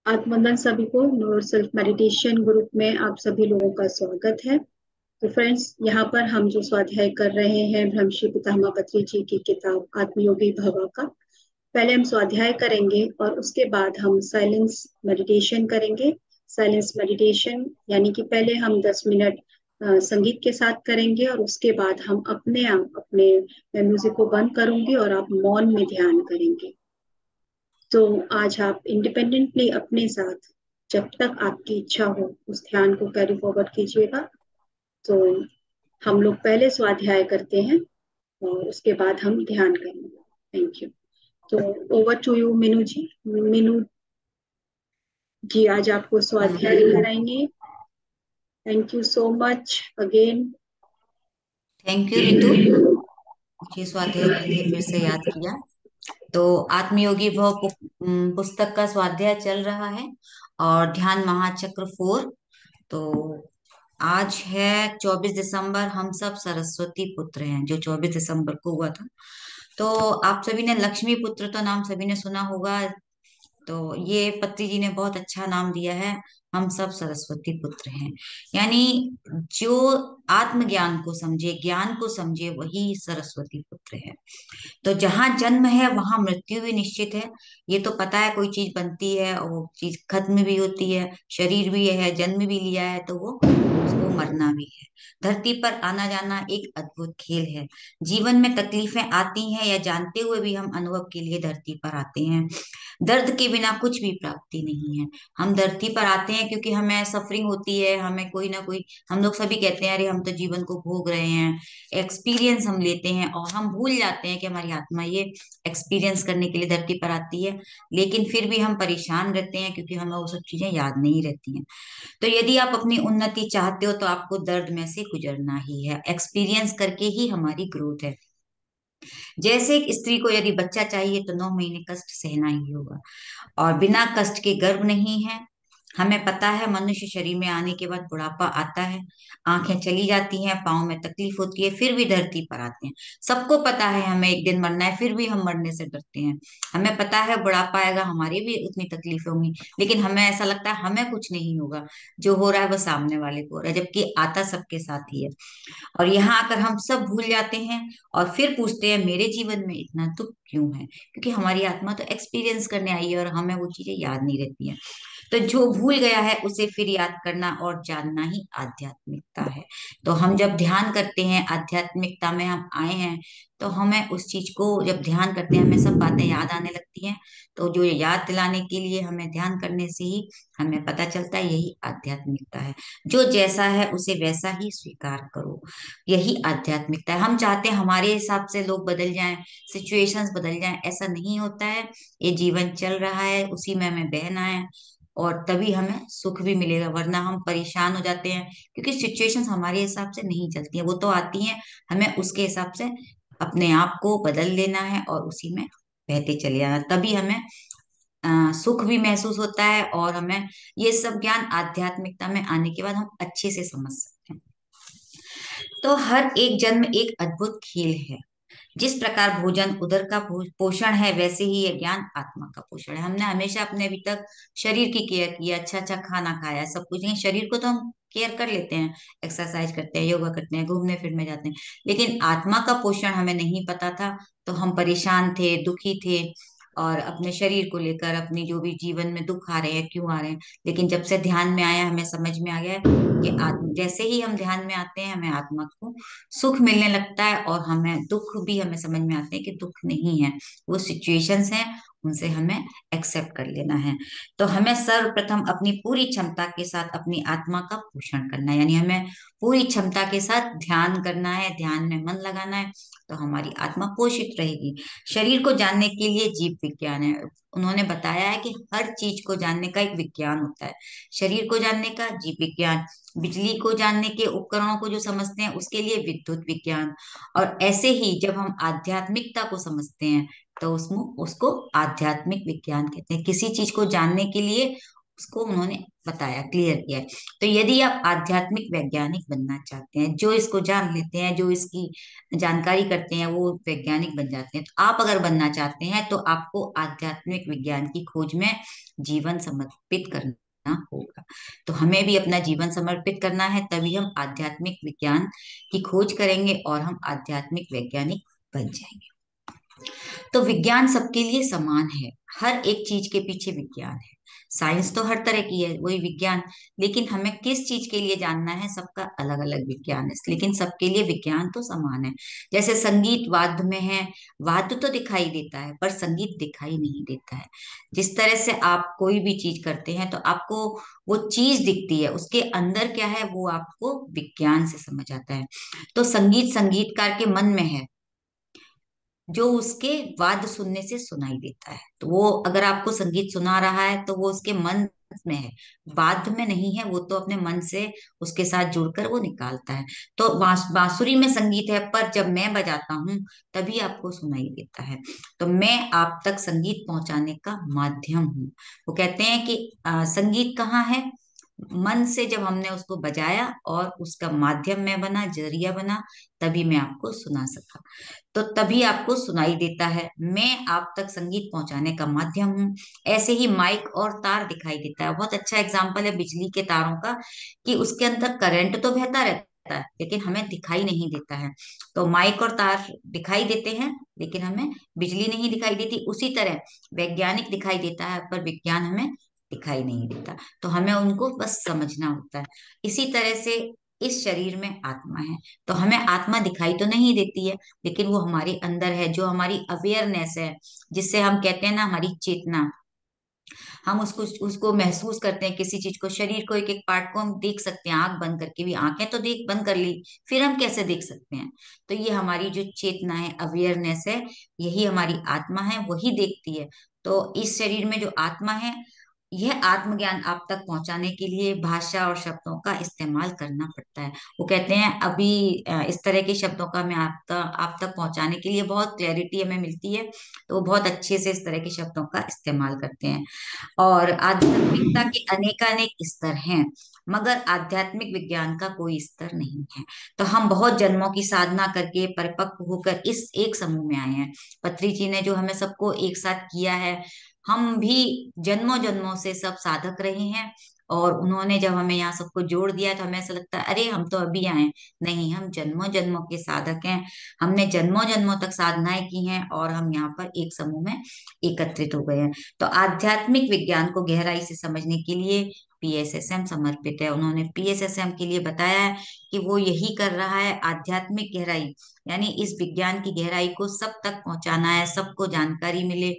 आत्मवंदन सभी को। नूर self meditation group में आप सभी लोगों का स्वागत है। तो फ्रेंड्स, यहाँ पर हम जो स्वाध्याय कर रहे हैं ब्रह्मश्री पितामह पत्री जी की किताब आत्मयोगी भव का। पहले हम स्वाध्याय करेंगे और उसके बाद हम साइलेंस मेडिटेशन करेंगे। साइलेंस मेडिटेशन यानी कि पहले हम 10 मिनट संगीत के साथ करेंगे और उसके बाद हम अपने आप अपने मैं म्यूजिक को बंद करूंगी और आप मौन में ध्यान करेंगे। तो आज आप इंडिपेंडेंटली अपने साथ जब तक आपकी इच्छा हो उस ध्यान को कैरी फॉरवर्ड कीजिएगा। तो हम लोग पहले स्वाध्याय करते हैं और उसके बाद हम ध्यान करेंगे। Thank you. तो ओवर टू यू मीनू जी। मीनू जी आज आपको स्वाध्याय कराएंगे। Thank you so much again. Thank you Ritu. मुझे स्वाध्याय के लिए फिर से याद किया। तो आत्मयोगी भव पुस्तक का स्वाध्याय चल रहा है और ध्यान महाचक्र 4। तो आज है 24 दिसंबर। हम सब सरस्वती पुत्र हैं, जो 24 दिसंबर को हुआ था। तो आप सभी ने लक्ष्मी पुत्र तो नाम सभी ने सुना होगा। तो ये पत्री जी ने बहुत अच्छा नाम दिया है। हम सब सरस्वती पुत्र हैं, यानी जो आत्मज्ञान को समझे, ज्ञान को समझे, वही सरस्वती पुत्र है। तो जहां जन्म है वहां मृत्यु भी निश्चित है। ये तो पता है, कोई चीज बनती है और वो चीज खत्म भी होती है। शरीर भी है, जन्म भी लिया है, तो वो उसको मरना भी है। धरती पर आना जाना एक अद्भुत खेल है। जीवन में तकलीफें आती हैं या जानते हुए भी हम अनुभव के लिए धरती पर आते हैं। दर्द के बिना कुछ भी प्राप्ति नहीं है। हम धरती पर आते हैं क्योंकि हमें सफरिंग होती है, हमें कोई ना कोई, हम लोग सभी कहते हैं अरे हम तो जीवन को भोग रहे हैं। एक्सपीरियंस हम लेते हैं और हम भूल जाते हैं कि हमारी आत्मा ये एक्सपीरियंस करने के लिए धरती पर आती है। लेकिन फिर भी हम परेशान रहते हैं क्योंकि हमें वो सब चीजें याद नहीं रहती हैं। तो यदि आप अपनी उन्नति चाहते हो तो आपको दर्द में से गुजरना ही है। एक्सपीरियंस करके ही हमारी ग्रोथ है। जैसे एक स्त्री को यदि बच्चा चाहिए तो 9 महीने कष्ट सहना ही होगा, और बिना कष्ट के गर्भ नहीं है। हमें पता है मनुष्य शरीर में आने के बाद बुढ़ापा आता है। आंखें चली जाती हैं, पाँव में तकलीफ होती है, फिर भी धरती पर आते हैं। सबको पता है हमें एक दिन मरना है, फिर भी हम मरने से डरते हैं। हमें पता है बुढ़ापा आएगा, हमारी भी उतनी तकलीफें होंगी, लेकिन हमें ऐसा लगता है हमें कुछ नहीं होगा। जो हो रहा है वो सामने वाले को हो रहा है, जबकि आता सबके साथ ही है। और यहाँ आकर हम सब भूल जाते हैं और फिर पूछते हैं मेरे जीवन में इतना दुख क्यों है, क्योंकि हमारी आत्मा तो एक्सपीरियंस करने आई है और हमें वो चीजें याद नहीं रहती हैं। तो जो भूल गया है उसे फिर याद करना और जानना ही आध्यात्मिकता है। तो हम जब ध्यान करते हैं, आध्यात्मिकता में हम आए हैं, तो हमें उस चीज को जब ध्यान करते हैं हमें सब बातें याद आने लगती हैं। तो जो ये याद दिलाने के लिए हमें ध्यान करने से ही हमें पता चलता है यही आध्यात्मिकता है। जो जैसा है उसे वैसा ही स्वीकार करो, यही आध्यात्मिकता है। हम चाहते हैं हमारे हिसाब से लोग बदल जाएं, सिचुएशंस बदल जाएं, ऐसा नहीं होता है। ये जीवन चल रहा है, उसी में हमें बहना है और तभी हमें सुख भी मिलेगा, वरना हम परेशान हो जाते हैं क्योंकि सिचुएशंस हमारे हिसाब से नहीं चलती हैं। वो तो आती हैं, हमें उसके हिसाब से अपने आप को बदल लेना है और उसी में बहते चले जाना, तभी हमें सुख भी महसूस होता है और हमें ये सब ज्ञान आध्यात्मिकता में आने के बाद हम अच्छे से समझ सकते हैं। तो हर एक जन्म एक अद्भुत खेल है। जिस प्रकार भोजन उदर का पोषण है, वैसे ही यह ज्ञान आत्मा का पोषण है। हमने हमेशा अपने अभी तक शरीर की केयर की है, अच्छा अच्छा खाना खाया, सब कुछ, लेकिन शरीर को तो हम केयर कर लेते हैं, एक्सरसाइज करते हैं, योगा करते हैं, घूमने फिरने जाते हैं, लेकिन आत्मा का पोषण हमें नहीं पता था। तो हम परेशान थे, दुखी थे, और अपने शरीर को लेकर अपनी जो भी जीवन में दुख आ रहे हैं, क्यों आ रहे हैं। लेकिन जब से ध्यान में आया, हमें समझ में आ गया है कि आत्म, जैसे ही हम ध्यान में आते हैं हमें आत्मा को सुख मिलने लगता है, और हमें दुख भी हमें समझ में आते हैं कि दुख नहीं है, वो सिचुएशंस हैं, उनसे हमें एक्सेप्ट कर लेना है। तो हमें सर्वप्रथम अपनी पूरी क्षमता के साथ अपनी आत्मा का पोषण करना है, यानी हमें पूरी क्षमता के साथ ध्यान करना है, ध्यान में मन लगाना है, तो हमारी आत्मा पोषित रहेगी। शरीर को जानने के लिए जीव विज्ञान है। उन्होंने बताया है कि हर चीज को जानने का एक विज्ञान होता है। शरीर को जानने का जीव विज्ञान, बिजली को जानने के उपकरणों को जो समझते हैं उसके लिए विद्युत विज्ञान, और ऐसे ही जब हम आध्यात्मिकता को समझते हैं तो उसमें उसको आध्यात्मिक विज्ञान कहते हैं। किसी चीज को जानने के लिए उसको उन्होंने बताया, क्लियर किया है। तो यदि आप आध्यात्मिक वैज्ञानिक बनना चाहते हैं, जो इसको जान लेते हैं, जो इसकी जानकारी करते हैं, वो वैज्ञानिक बन जाते हैं। तो आप अगर बनना चाहते हैं तो आपको आध्यात्मिक विज्ञान की खोज में जीवन समर्पित करना होगा। तो हमें भी अपना जीवन समर्पित करना है, तभी हम आध्यात्मिक विज्ञान की खोज करेंगे और हम आध्यात्मिक वैज्ञानिक बन जाएंगे। तो विज्ञान सबके लिए समान है, हर एक चीज के पीछे विज्ञान है। साइंस तो हर तरह की है, वही विज्ञान। लेकिन हमें किस चीज के लिए जानना है, सबका अलग अलग विज्ञान है, लेकिन सबके लिए विज्ञान तो समान है। जैसे संगीत वाद्य में है, वाद्य तो दिखाई देता है पर संगीत दिखाई नहीं देता है। जिस तरह से आप कोई भी चीज करते हैं तो आपको वो चीज दिखती है, उसके अंदर क्या है वो आपको विज्ञान से समझ आता है। तो संगीत संगीतकार के मन में है, जो उसके वाद्य सुनने से सुनाई देता है। तो वो अगर आपको संगीत सुना रहा है तो वो उसके मन में है, वाद्य में नहीं है। वो तो अपने मन से उसके साथ जुड़कर वो निकालता है। तो बांसुरी में संगीत है, पर जब मैं बजाता हूँ तभी आपको सुनाई देता है। तो मैं आप तक संगीत पहुंचाने का माध्यम हूँ। वो कहते हैं कि संगीत कहाँ है, मन से जब हमने उसको बजाया और उसका माध्यम में बना, जरिया बना, तभी मैं आपको सुना सका। तो तभी आपको सुनाई देता है, मैं आप तक संगीत पहुंचाने का माध्यम हूँ। ऐसे ही माइक और तार दिखाई देता है, बहुत अच्छा एग्जाम्पल है बिजली के तारों का, कि उसके अंदर करंट तो बहता रहता है लेकिन हमें दिखाई नहीं देता है। तो माइक और तार दिखाई देते हैं लेकिन हमें बिजली नहीं दिखाई देती। उसी तरह वैज्ञानिक दिखाई देता है पर विज्ञान हमें दिखाई नहीं देता। तो हमें उनको बस समझना होता है। इसी तरह से इस शरीर में आत्मा है, तो हमें आत्मा दिखाई तो नहीं देती है लेकिन वो हमारे अंदर है, जो हमारी अवेयरनेस है, जिससे हम कहते हैं ना हमारी चेतना। हम उसको उसको महसूस करते हैं, किसी चीज को, शरीर को, एक एक पार्ट को हम देख सकते हैं आंख बंद करके भी। आंखें तो देख बंद कर ली, फिर हम कैसे देख सकते हैं? तो ये हमारी जो चेतना है, अवेयरनेस है, यही हमारी आत्मा है, वही देखती है। तो इस शरीर में जो आत्मा है, यह आत्मज्ञान आप तक पहुंचाने के लिए भाषा और शब्दों का इस्तेमाल करना पड़ता है। वो कहते हैं अभी इस तरह के शब्दों का मैं आप तक पहुंचाने के लिए बहुत क्लैरिटी हमें मिलती है, तो वो बहुत अच्छे से इस तरह के शब्दों का इस्तेमाल करते हैं। और आध्यात्मिकता के अनेकानेक स्तर हैं, मगर आध्यात्मिक विज्ञान का कोई स्तर नहीं है। तो हम बहुत जन्मों की साधना करके परिपक्व होकर इस एक समूह में आए हैं। पत्री जी ने जो हमें सबको एक साथ किया है, हम भी जन्मों जन्मों से सब साधक रहे हैं। और उन्होंने जब हमें यहाँ सबको जोड़ दिया तो हमें ऐसा लगता है अरे हम तो अभी आए। नहीं, हम जन्मों जन्मों के साधक हैं। हमने जन्मों जन्मों तक साधनाएं की हैं और हम यहाँ पर एक समूह में एकत्रित हो गए हैं। तो आध्यात्मिक विज्ञान को गहराई से समझने के लिए पीएसएसएम समर्पित है। उन्होंने पीएसएसएम के लिए बताया है कि वो यही कर रहा है, आध्यात्मिक गहराई, यानी इस विज्ञान की गहराई को सब तक पहुंचाना है, सबको जानकारी मिले।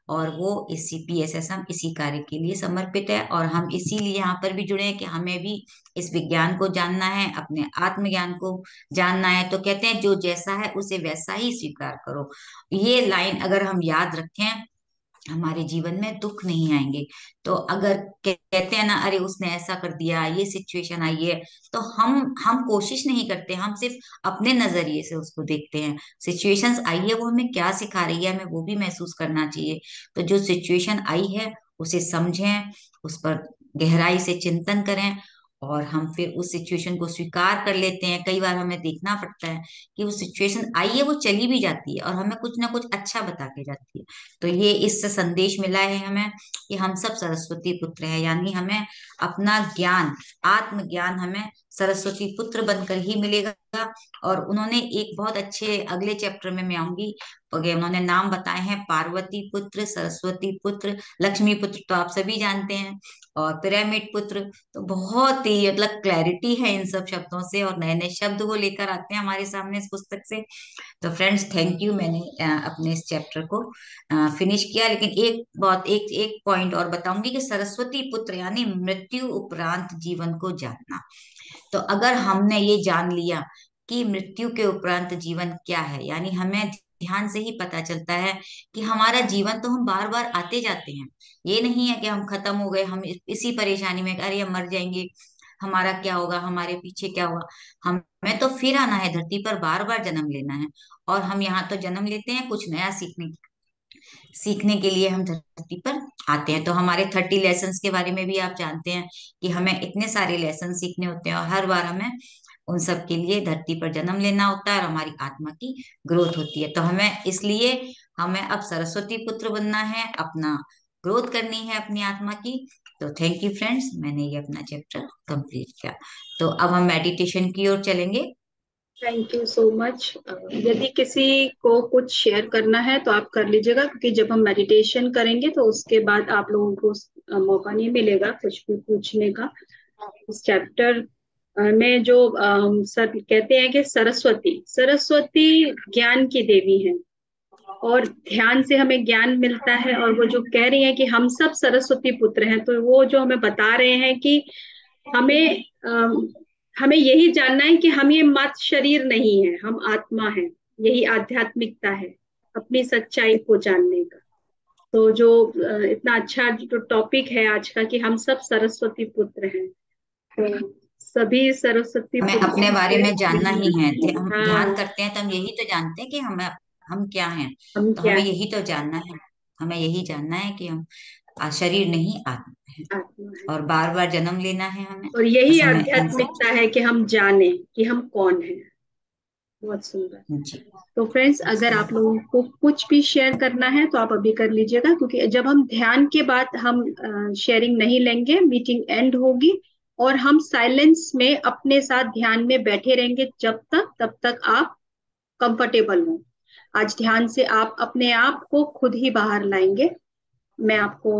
और वो इसी पीएसएसएम इसी कार्य के लिए समर्पित है। और हम इसीलिए यहाँ पर भी जुड़े हैं कि हमें भी इस विज्ञान को जानना है, अपने आत्मज्ञान को जानना है। तो कहते हैं जो जैसा है उसे वैसा ही स्वीकार करो। ये लाइन अगर हम याद रखें, हमारे जीवन में दुख नहीं आएंगे। तो अगर कहते हैं ना अरे उसने ऐसा कर दिया, ये सिचुएशन आई है, तो हम कोशिश नहीं करते, हम सिर्फ अपने नजरिए से उसको देखते हैं। सिचुएशंस आई है, वो हमें क्या सिखा रही है, हमें वो भी महसूस करना चाहिए। तो जो सिचुएशन आई है उसे समझें, उस पर गहराई से चिंतन करें, और हम फिर उस सिचुएशन को स्वीकार कर लेते हैं। कई बार हमें देखना पड़ता है कि वो सिचुएशन आई है, वो चली भी जाती है और हमें कुछ ना कुछ अच्छा बता के जाती है। तो ये इससे संदेश मिला है हमें कि हम सब सरस्वती पुत्र हैं, यानी हमें अपना ज्ञान, आत्मज्ञान हमें सरस्वती पुत्र बनकर ही मिलेगा। और उन्होंने एक बहुत अच्छे अगले चैप्टर में मैं आऊंगी, उन्होंने नाम बताए हैं, पार्वती पुत्र, सरस्वती पुत्र, लक्ष्मी पुत्र तो आप सभी जानते हैं, और पिरामिड पुत्र। तो बहुत ही मतलब क्लैरिटी है इन सब शब्दों से, और नए नए शब्द वो लेकर आते हैं हमारे सामने इस पुस्तक से। तो फ्रेंड्स, थैंक यू, मैंने अपने इस चैप्टर को फिनिश किया। लेकिन एक बहुत एक एक पॉइंट और बताऊंगी कि सरस्वती पुत्र यानी मृत्यु उपरांत जीवन को जानना। तो अगर हमने ये जान लिया कि मृत्यु के उपरांत जीवन क्या है, यानी हमें ध्यान से ही पता चलता है कि हमारा जीवन तो हम बार बार आते जाते हैं। ये नहीं है कि हम खत्म हो गए, हम इसी परेशानी में अरे हम मर जाएंगे, हमारा क्या होगा, हमारे पीछे क्या होगा। हमें तो फिर आना है, धरती पर बार बार जन्म लेना है। और हम यहाँ तो जन्म लेते हैं कुछ नया सीखने सीखने के लिए हम धरती पर आते हैं। तो हमारे 30 लेसन्स के बारे में भी आप जानते हैं कि हमें इतने सारे लेसन सीखने होते हैं, और हर बार हमें उन सब के लिए धरती पर जन्म लेना होता है और हमारी आत्मा की ग्रोथ होती है। तो हमें इसलिए हमें अब सरस्वती पुत्र बनना है, अपना ग्रोथ करनी है अपनी आत्मा की। तो थैंक यू फ्रेंड्स, मैंने ये अपना चैप्टर कंप्लीट किया। तो अब हम मेडिटेशन की ओर चलेंगे। Thank you so much. यदि किसी को कुछ शेयर करना है तो आप कर लीजिएगा, क्योंकि जब हम मेडिटेशन करेंगे तो उसके बाद आप लोगों को मौका नहीं मिलेगा कुछ भी पूछने का। इस चैप्टर में जो सर कहते हैं कि सरस्वती सरस्वती ज्ञान की देवी है, और ध्यान से हमें ज्ञान मिलता है। और वो जो कह रही है कि हम सब सरस्वती पुत्र हैं, तो वो जो हमें बता रहे हैं कि हमें हमें यही जानना है कि हम ये मत शरीर नहीं है, हम आत्मा है। यही आध्यात्मिकता है, अपनी सच्चाई को जानने का। तो जो इतना अच्छा जो टॉपिक है आज का कि हम सब सरस्वती पुत्र हैं, तो सभी सरस्वती हमें पुत्र अपने बारे में जानना ही है। हम ध्यान हाँ, करते हैं तो हम यही तो जानते हैं कि हम क्या हैं। हम तो क्या हमें है, यही तो जानना है, हमें यही जानना है कि हम शरीर नहीं आत्मा है, आत्मा है। और बार बार जन्म लेना है हमें। और यही बस हमें इन सब। आध्यात्मिकता है कि हम जाने कि हम कौन है। बहुत सुंदर। जी। तो फ्रेंड्स, अगर आप लोगों को कुछ भी शेयर करना है तो आप अभी कर लीजिएगा, क्योंकि जब हम ध्यान के बाद हम शेयरिंग नहीं लेंगे, मीटिंग एंड होगी और हम साइलेंस में अपने साथ ध्यान में बैठे रहेंगे जब तक तब तक आप कंफर्टेबल हो। आज ध्यान से आप अपने आप को खुद ही बाहर लाएंगे। मैं आपको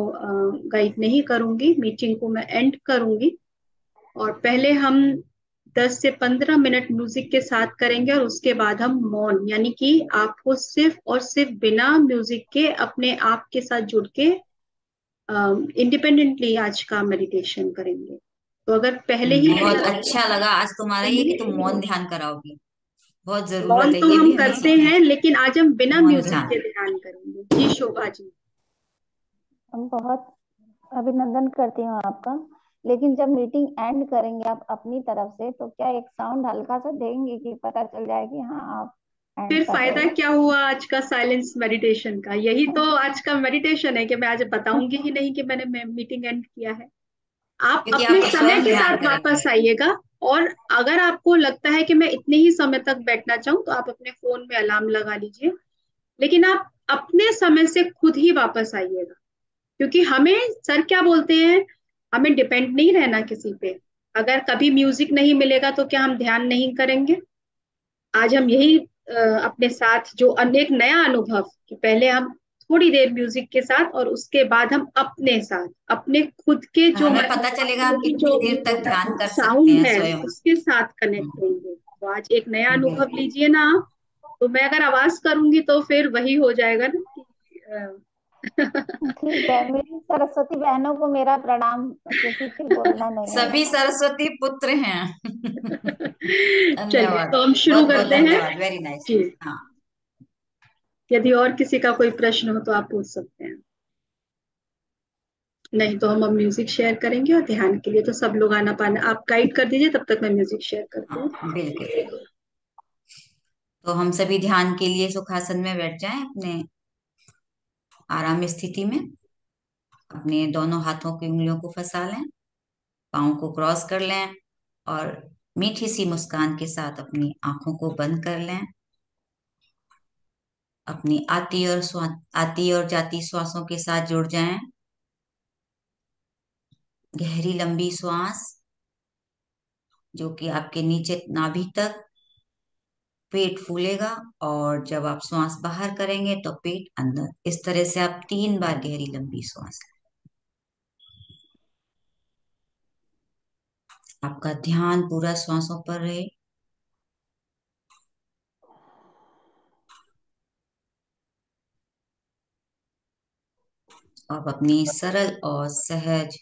गाइड नहीं करूंगी, मीटिंग को मैं एंड करूंगी। और पहले हम 10 से 15 मिनट म्यूजिक के साथ करेंगे, और उसके बाद हम मौन, यानी कि आपको सिर्फ और सिर्फ बिना म्यूजिक के अपने आप के साथ जुड़ के इंडिपेंडेंटली आज का मेडिटेशन करेंगे। तो अगर पहले ही बहुत अच्छा लगा आज तुम्हारा ये कि तुम मौन ध्यान कराओगी। बहुत मौन जरूरत है, तो ये हम भी हमें करते सीखना हैं, चाहिए। लेकिन आज हम बिना मौन म्यूजिक ध्यान। के ध्यान करेंगे। जी शोभा जी। हम बहुत अभिनंदन करती हूँ आपका। लेकिन जब मीटिंग एंड करेंगे आप अपनी तरफ से, तो क्या एक साउंड हल्का सा देंगे कि पता चल जाए कि हाँ आप एंड फिर कर रहे फायदा हो। क्या हुआ आज का साइलेंस मेडिटेशन का? यही तो आज का मेडिटेशन है कि मैं आज बताऊंगी ही नहीं कि मैंने मीटिंग एंड किया है। आप क्योंकि अपने आप समय स्वयं के ध्यान साथ करेंगे। वापस आइएगा। और अगर आपको लगता है कि मैं इतने ही समय तक बैठना चाहूँ, तो आप अपने फोन में अलार्म लगा लीजिए, लेकिन आप अपने समय से खुद ही वापस आइएगा। क्योंकि हमें सर क्या बोलते हैं, हमें डिपेंड नहीं रहना किसी पे। अगर कभी म्यूजिक नहीं मिलेगा तो क्या हम ध्यान नहीं करेंगे? आज हम यही अपने साथ जो अनेक नया अनुभव कि पहले हम थोड़ी देर म्यूजिक के साथ, और उसके बाद हम अपने साथ अपने खुद के जो हमें पता चलेगा हम जो कितनी देर तक ध्यान कर सकते साउंड हैं है स्वयं। उसके साथ कनेक्ट होंगे। तो आज एक नया अनुभव बिल्कुल। लीजिए ना आप। तो मैं अगर आवाज करूंगी तो फिर वही हो जाएगा ना कि ठीक है, मेरी सरस्वती बहनों को मेरा प्रणाम, क्योंकि फिर बोलना नहीं है। सभी सरस्वती पुत्र हैं। चलिए, धन्यवाद। तो हम शुरू बहुत बहुत करते हैं। धन्यवाद, वेरी नाइस। जी, हाँ। यदि और किसी का कोई प्रश्न हो तो आप पूछ सकते हैं। नहीं तो हम अब म्यूजिक शेयर करेंगे, और ध्यान के लिए तो सब लोग आना पाना, आप गाइड कर दीजिए, तब तक मैं म्यूजिक शेयर करती हाँ हूँ। बिल्कुल। तो हम सभी ध्यान के लिए सुखासन में बैठ जाएं, अपने आराम स्थिति में। अपने दोनों हाथों की उंगलियों को फंसा लें, पाँव को क्रॉस कर लें, और मीठी सी मुस्कान के साथ अपनी आंखों को बंद कर लें। अपनी आती और जाती श्वासों के साथ जुड़ जाएं। गहरी लंबी श्वास, जो कि आपके नीचे नाभि तक, पेट फूलेगा, और जब आप श्वास बाहर करेंगे तो पेट अंदर। इस तरह से आप 3 बार गहरी लंबी श्वास लें। आपका ध्यान पूरा श्वासों पर रहे। आप अपनी सरल और सहज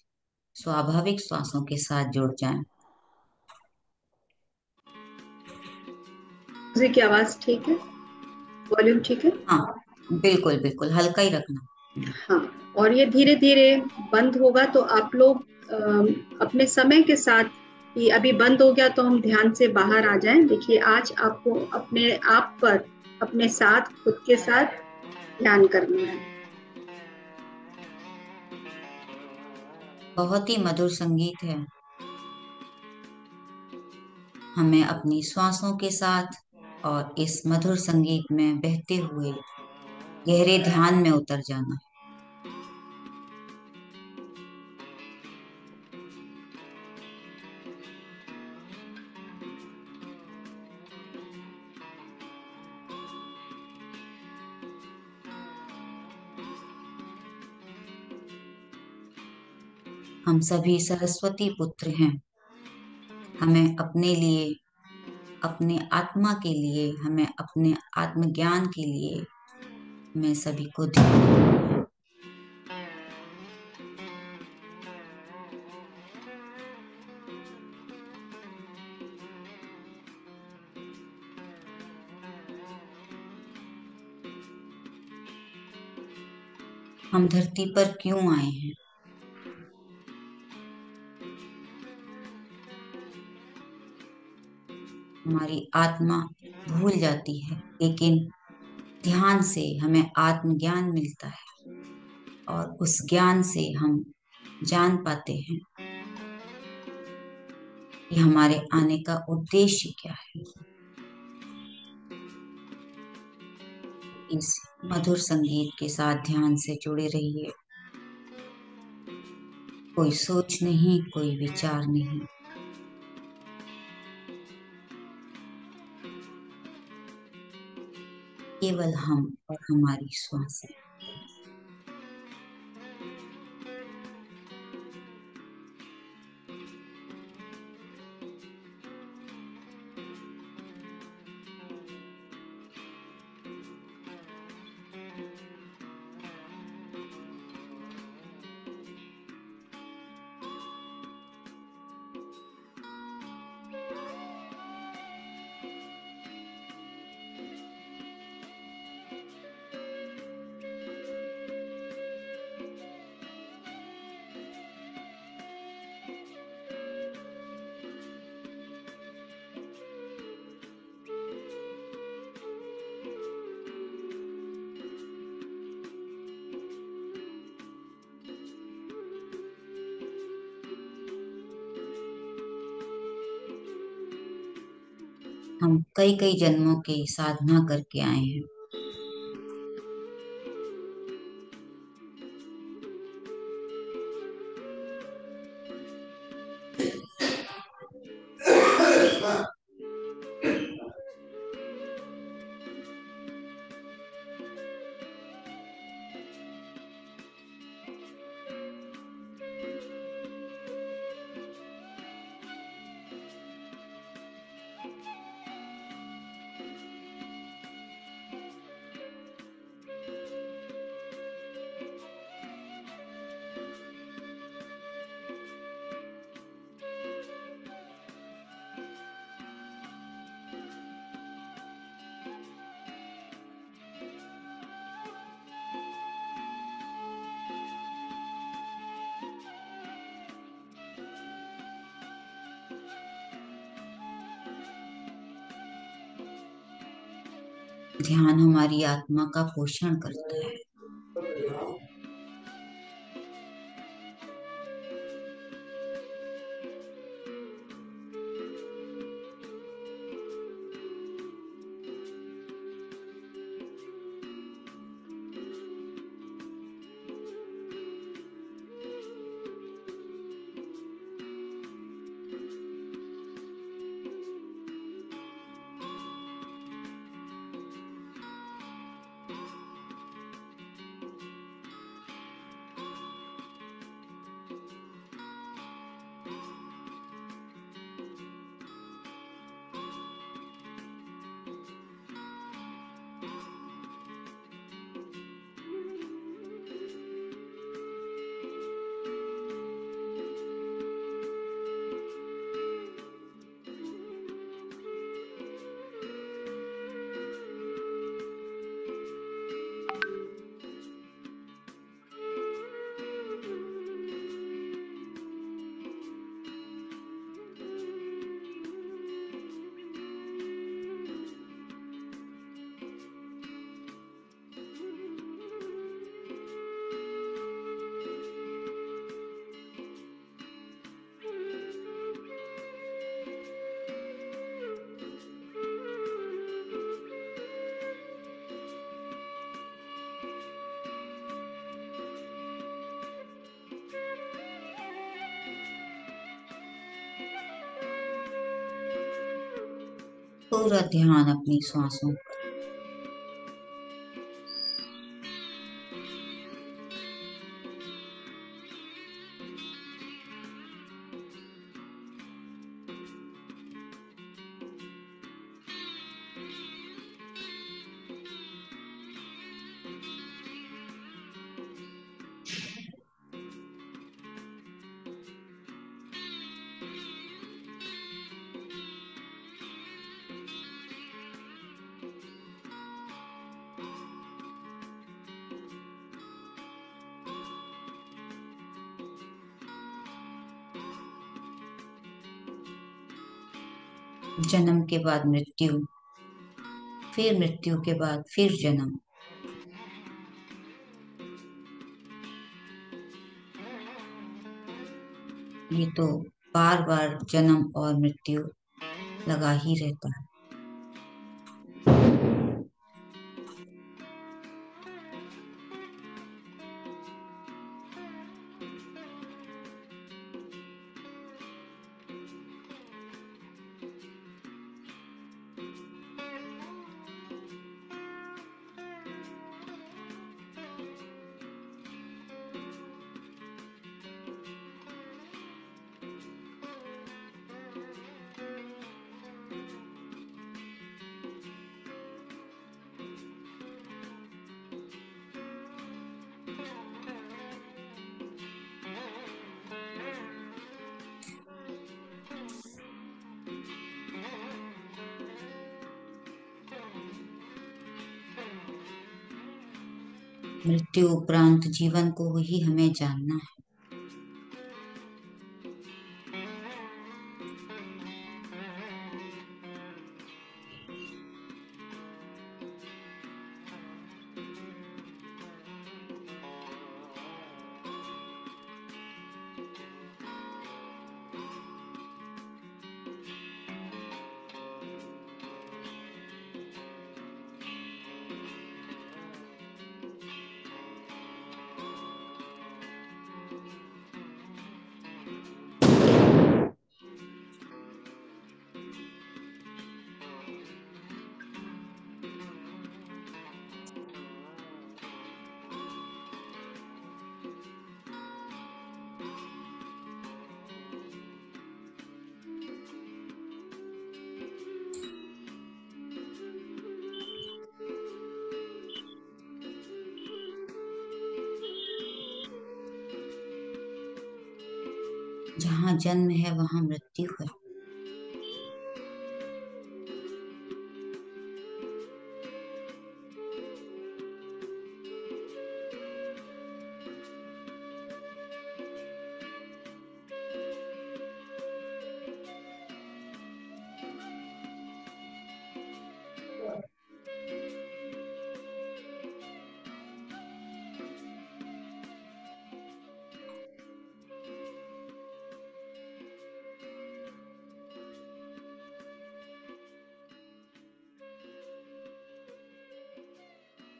स्वाभाविक श्वासों के साथ जुड़ जाएं। म्यूजिक की आवाज ठीक है? वॉल्यूम ठीक है? हाँ बिल्कुल बिल्कुल, हल्का ही रखना। हाँ। और ये धीरे धीरे बंद होगा, तो आप लोग अपने समय के साथ, कि अभी बंद हो गया तो हम ध्यान से बाहर आ जाएं। देखिए, आज आपको अपने आप पर, अपने साथ, खुद के साथ ध्यान करना है। बहुत ही मधुर संगीत है। हमें अपनी श्वासों के साथ और इस मधुर संगीत में बहते हुए गहरे ध्यान में उतर जाना है। हम सभी सरस्वती पुत्र हैं। हमें अपने लिए, अपने आत्मा के लिए, हमें अपने आत्मज्ञान के लिए, हमें सभी को ध्यान। हम धरती पर क्यों आए हैं? हमारी आत्मा भूल जाती है, लेकिन ध्यान से हमें आत्मज्ञान मिलता है और उस ज्ञान से हम जान पाते हैं कि हमारे आने का उद्देश्य क्या है। इस मधुर संगीत के साथ ध्यान से जुड़े रहिए। कोई सोच नहीं, कोई विचार नहीं, केवल हम और हमारी श्वासें। हम कई कई जन्मों की साधना करके आए हैं। ध्यान हमारी आत्मा का पोषण करता है। पूरा ध्यान अपनी सांसों पर। जन्म के बाद मृत्यु, फिर मृत्यु के बाद फिर जन्म। ये तो बार बार जन्म और मृत्यु लगा ही रहता है। मृत्यु उपरांत जीवन को ही हमें जानना है। जहाँ जन्म है वहाँ मृत्यु है।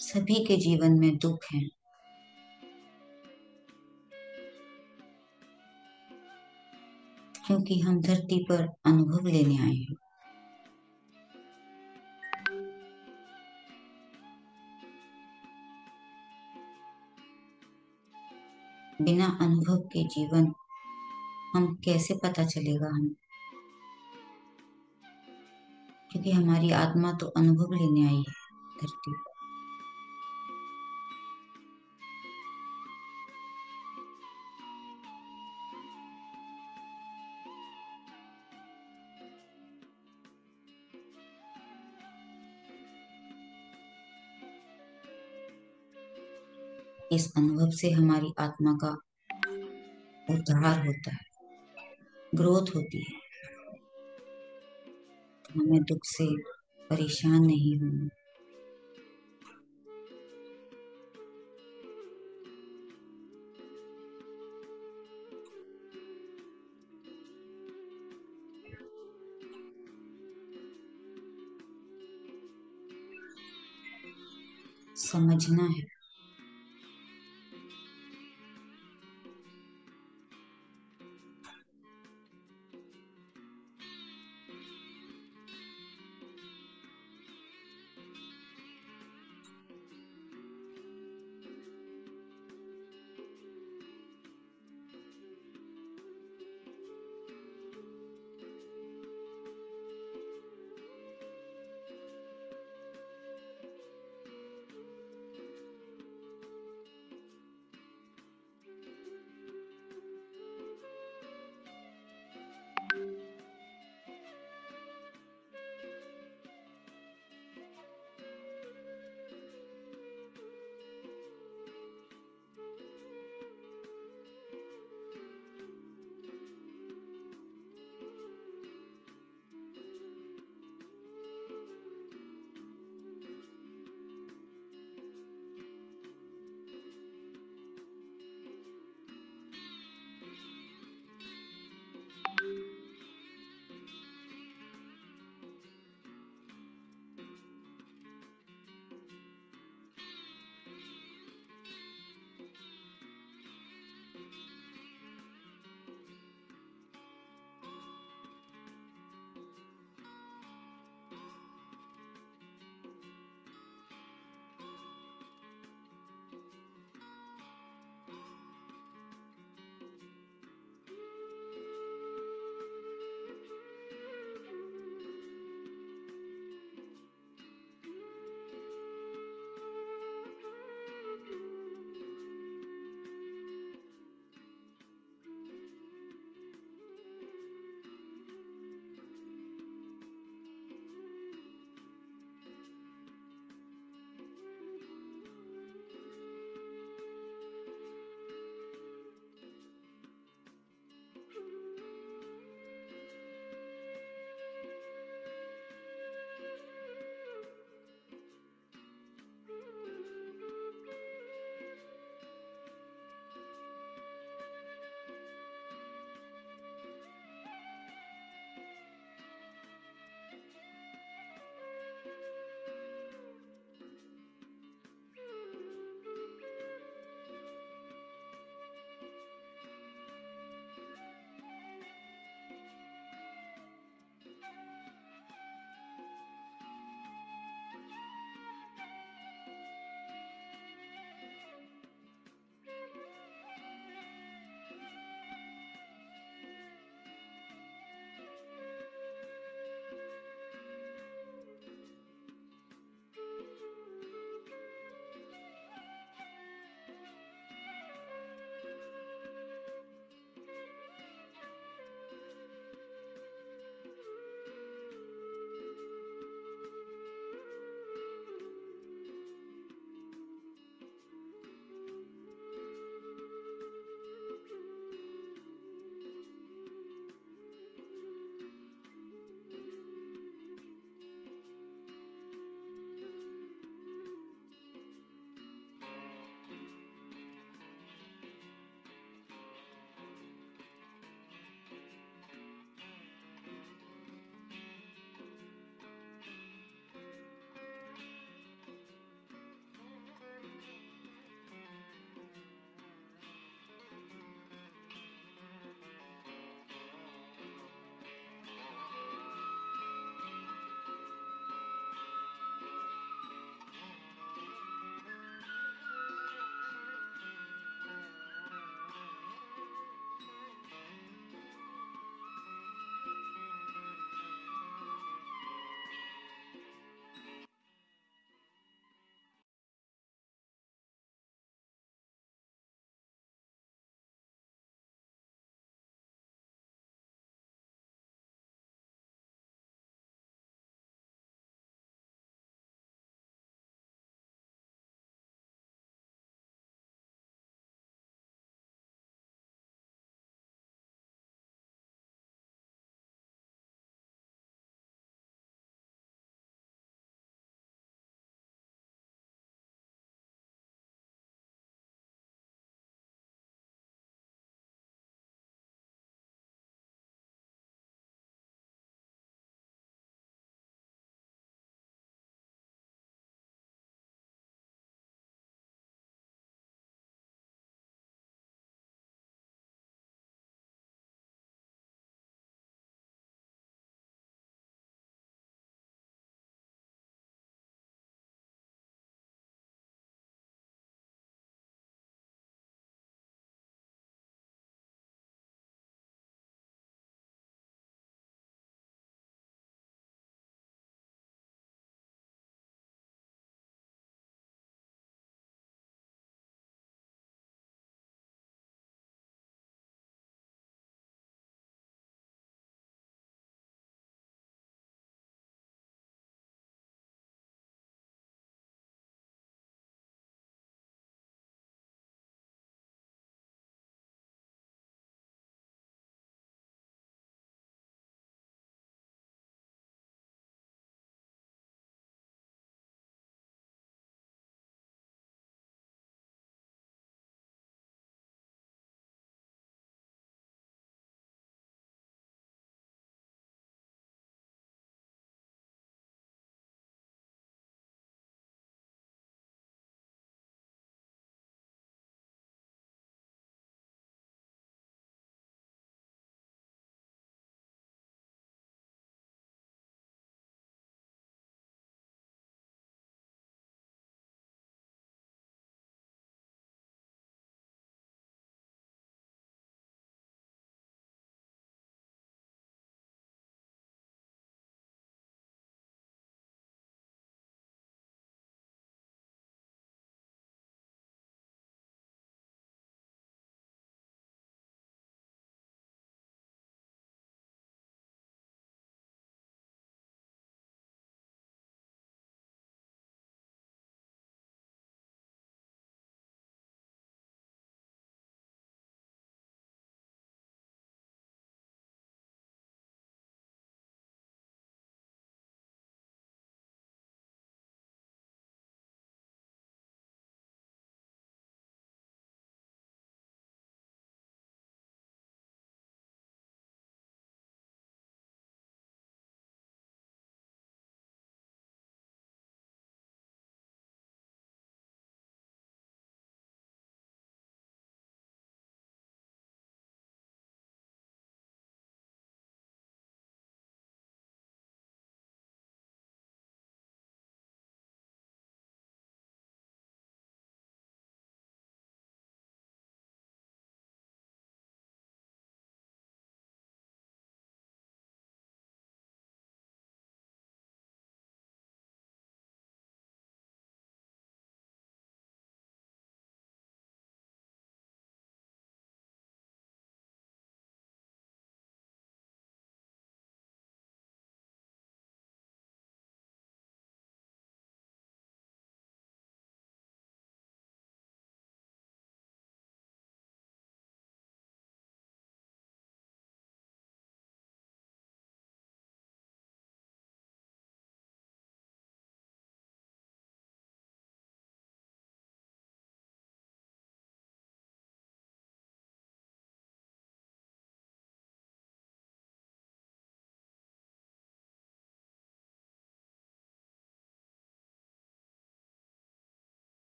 सभी के जीवन में दुख है, क्योंकि हम धरती पर अनुभव लेने आए हैं। बिना अनुभव के जीवन हम कैसे पता चलेगा हम, क्योंकि हमारी आत्मा तो अनुभव लेने आई है धरती पर। इस अनुभव से हमारी आत्मा का उद्धार होता है, ग्रोथ होती है। तो हमें दुख से परेशान नहीं होना। समझना है।